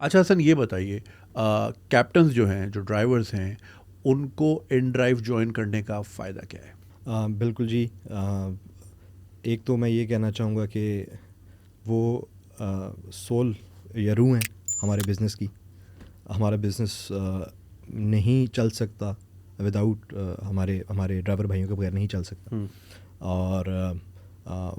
اچھا حسن یہ بتائیے، کیپٹنز جو ہیں، جو ڈرائیورز ہیں، ان کو ان ڈرائیو جوائن کرنے کا فائدہ کیا ہے؟ بالکل جی، ایک تو میں یہ کہنا چاہوں گا کہ وہ سول یا روح ہیں ہمارے بزنس کی. ہمارا بزنس نہیں چل سکتا وداؤٹ ہمارے ڈرائیور بھائیوں کے بغیر نہیں چل سکتا. اور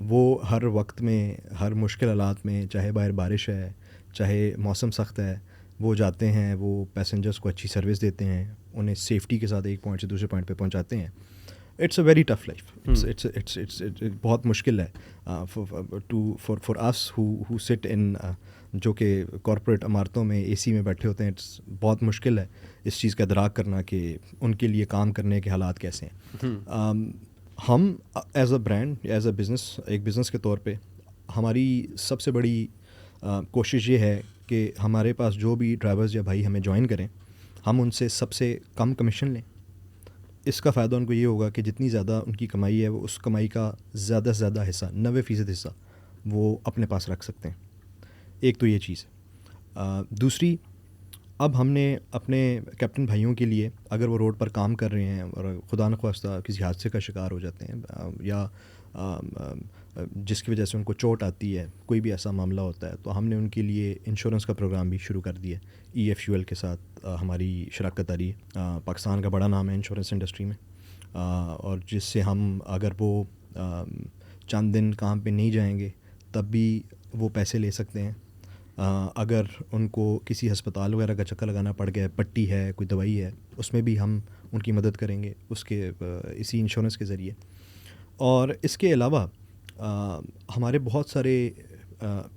وہ ہر وقت میں، ہر مشکل حالات میں، چاہے باہر بارش ہے، چاہے موسم سخت ہے، وہ جاتے ہیں، وہ پیسنجرس کو اچھی سروس دیتے ہیں، انہیں سیفٹی کے ساتھ ایک پوائنٹ سے دوسرے پوائنٹ پہ پہنچاتے ہیں. It's a very tough life. بہت مشکل ہے فار اس ہو سٹ ان، جو کہ کارپوریٹ عمارتوں میں اے سی میں بیٹھے ہوتے ہیں. بہت مشکل ہے اس چیز کا ادراک کرنا کہ ان کے لیے کام کرنے کے حالات کیسے ہیں. ہم as a brand, as a business, ایک بزنس کے طور پہ ہماری سب سے بڑی کوشش یہ ہے کہ ہمارے پاس جو بھی ڈرائیورز یا بھائی ہمیں جوائن کریں، ہم ان سے سب سے کم کمیشن لیں. اس کا فائدہ ان کو یہ ہوگا کہ جتنی زیادہ ان کی کمائی ہے، وہ اس کمائی کا زیادہ سے زیادہ حصہ، 90% حصہ وہ اپنے پاس رکھ سکتے ہیں. ایک تو یہ چیز ہے. دوسری، اب ہم نے اپنے کیپٹن بھائیوں کے لیے، اگر وہ روڈ پر کام کر رہے ہیں اور خدا نخواستہ کسی حادثے کا شکار ہو جاتے ہیں، یا جس کی وجہ سے ان کو چوٹ آتی ہے، کوئی بھی ایسا معاملہ ہوتا ہے، تو ہم نے ان کے لیے انشورنس کا پروگرام بھی شروع کر دیا. EFUL کے ساتھ ہماری شراکت داری ہے. پاکستان کا بڑا نام ہے انشورنس انڈسٹری میں، اور جس سے ہم، اگر وہ چند دن کام پہ نہیں جائیں گے تب بھی وہ پیسے لے سکتے ہیں. اگر ان کو کسی ہسپتال وغیرہ کا چکر لگانا پڑ گیا، پٹی ہے، کوئی دوائی ہے، اس میں بھی ہم ان کی مدد کریں گے اسی انشورنس کے ذریعے. اور اس کے علاوہ ہمارے بہت سارے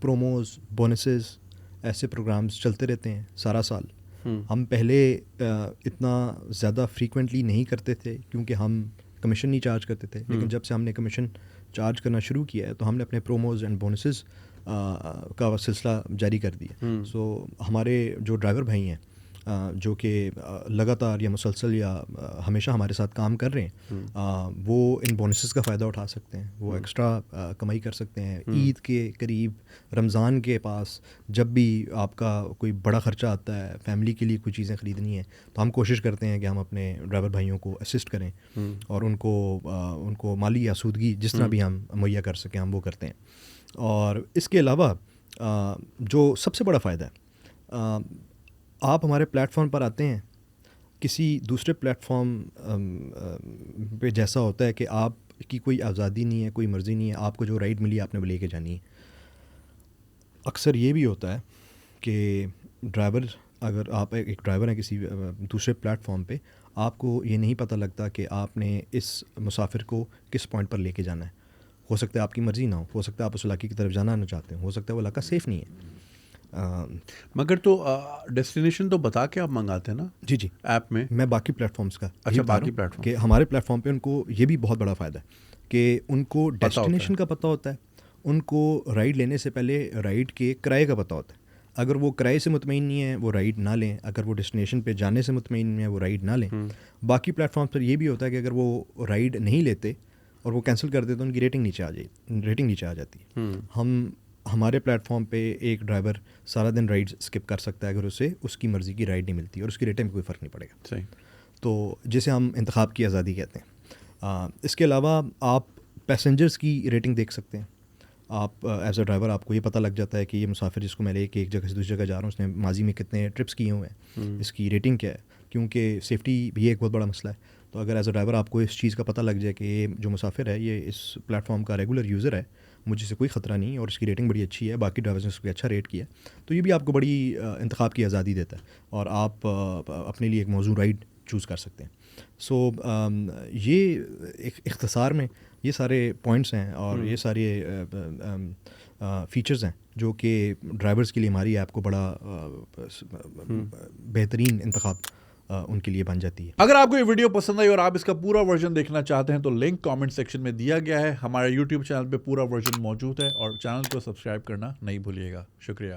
پروموز، بونسز، ایسے پروگرامز چلتے رہتے ہیں سارا سال. ہم پہلے اتنا زیادہ فریکوینٹلی نہیں کرتے تھے کیونکہ ہم کمیشن نہیں چارج کرتے تھے، لیکن جب سے ہم نے کمیشن چارج کرنا شروع کیا ہے تو ہم نے اپنے پروموز اینڈ بونسز کا سلسلہ جاری کر دیا. سو ہمارے جو ڈرائیور بھائی ہیں، جو کہ لگاتار یا مسلسل یا ہمیشہ ہمارے ساتھ کام کر رہے ہیں، وہ ان بونسز کا فائدہ اٹھا سکتے ہیں. وہ ایکسٹرا کمائی کر سکتے ہیں. عید کے قریب، رمضان کے پاس، جب بھی آپ کا کوئی بڑا خرچہ آتا ہے، فیملی کے لیے کوئی چیزیں خریدنی ہیں، تو ہم کوشش کرتے ہیں کہ ہم اپنے ڈرائیور بھائیوں کو اسسٹ کریں اور ان کو مالی آسودگی جس طرح بھی ہم مہیا کر سکیں ہم وہ کرتے ہیں. اور اس کے علاوہ جو سب سے بڑا فائدہ ہے، آپ ہمارے پلیٹ فارم پر آتے ہیں، کسی دوسرے پلیٹ فارم پہ جیسا ہوتا ہے کہ آپ کی کوئی آزادی نہیں ہے، کوئی مرضی نہیں ہے، آپ کو جو رائڈ ملی آپ نے وہ لے کے جانی ہے. اکثر یہ بھی ہوتا ہے کہ ڈرائیور، اگر آپ ایک ڈرائیور ہیں کسی دوسرے پلیٹ فارم پہ، آپ کو یہ نہیں پتہ لگتا کہ آپ نے اس مسافر کو کس پوائنٹ پر لے کے جانا ہے. ہو سکتا ہے آپ کی مرضی نہ ہو سکتا ہے آپ اس علاقے کی طرف جانا نہ چاہتے ہیں، ہو سکتا ہے وہ علاقہ سیف نہیں ہے. مگر تو ڈیسٹینیشن تو بتا کے آپ منگاتے ہیں نا؟ جی ایپ میں باقی پلیٹ فارمز کا اچھا، باقی پلیٹ فارم کہ ہمارے پلیٹ فارم پہ ان کو یہ بھی بہت بڑا فائدہ ہے کہ ان کو ڈیسٹینیشن کا پتہ ہوتا ہے، ان کو رائڈ لینے سے پہلے رائڈ کے کرائے کا پتہ ہوتا ہے. اگر وہ کرائے سے مطمئن نہیں ہے وہ رائڈ نہ لیں، اگر وہ ڈیسٹینیشن پہ جانے سے مطمئن نہیں ہے وہ رائڈ نہ لیں. باقی پلیٹ فارمز پر یہ بھی ہوتا ہے کہ اگر وہ رائڈ نہیں لیتے اور وہ کینسل کر دیتے تو ان کی ریٹنگ نیچے آ جاتی ہے. ہمارے پلیٹ فارم پہ ایک ڈرائیور سارا دن رائڈ اسکپ کر سکتا ہے اگر اسے اس کی مرضی کی رائڈ نہیں ملتی، اور اس کی ریٹنگ میں کوئی فرق نہیں پڑے گا. صحیح. تو جسے ہم انتخاب کی آزادی کہتے ہیں. اس کے علاوہ آپ پیسنجرز کی ریٹنگ دیکھ سکتے ہیں. آپ ایز اے ڈرائیور آپ کو یہ پتہ لگ جاتا ہے کہ یہ مسافر جس کو میں لے کے ایک جگہ سے دوسری جگہ جا رہا ہوں، اس نے ماضی میں کتنے ٹرپس کیے ہوئے ہیں، اس کی ریٹنگ کیا ہے، کیونکہ سیفٹی بھی ایک بہت بڑا مسئلہ ہے. تو اگر ایز اے ڈرائیور آپ کو اس چیز کا پتہ لگ جائے کہ یہ جو مسافر ہے یہ اس پلیٹ فارم کا ریگولر یوزر ہے، مجھے سے کوئی خطرہ نہیں اور اس کی ریٹنگ بڑی اچھی ہے، باقی ڈرائیورز نے اس کو اچھا ریٹ کیا، تو یہ بھی آپ کو بڑی انتخاب کی آزادی دیتا ہے اور آپ اپنے لیے ایک موزوں رائڈ چوز کر سکتے ہیں. سو یہ اختصار میں یہ سارے پوائنٹس ہیں اور یہ سارے فیچرز ہیں جو کہ ڈرائیورز کے لیے ہماری ایپ کو بڑا بہترین انتخاب ان کے لیے بن جاتی ہے. اگر آپ کو یہ ویڈیو پسند آئی اور آپ اس کا پورا ورژن دیکھنا چاہتے ہیں تو لنک کامنٹ سیکشن میں دیا گیا ہے. ہمارے یوٹیوب چینل پہ پورا ورژن موجود ہے اور چینل کو سبسکرائب کرنا نہیں بھولیے گا. شکریہ.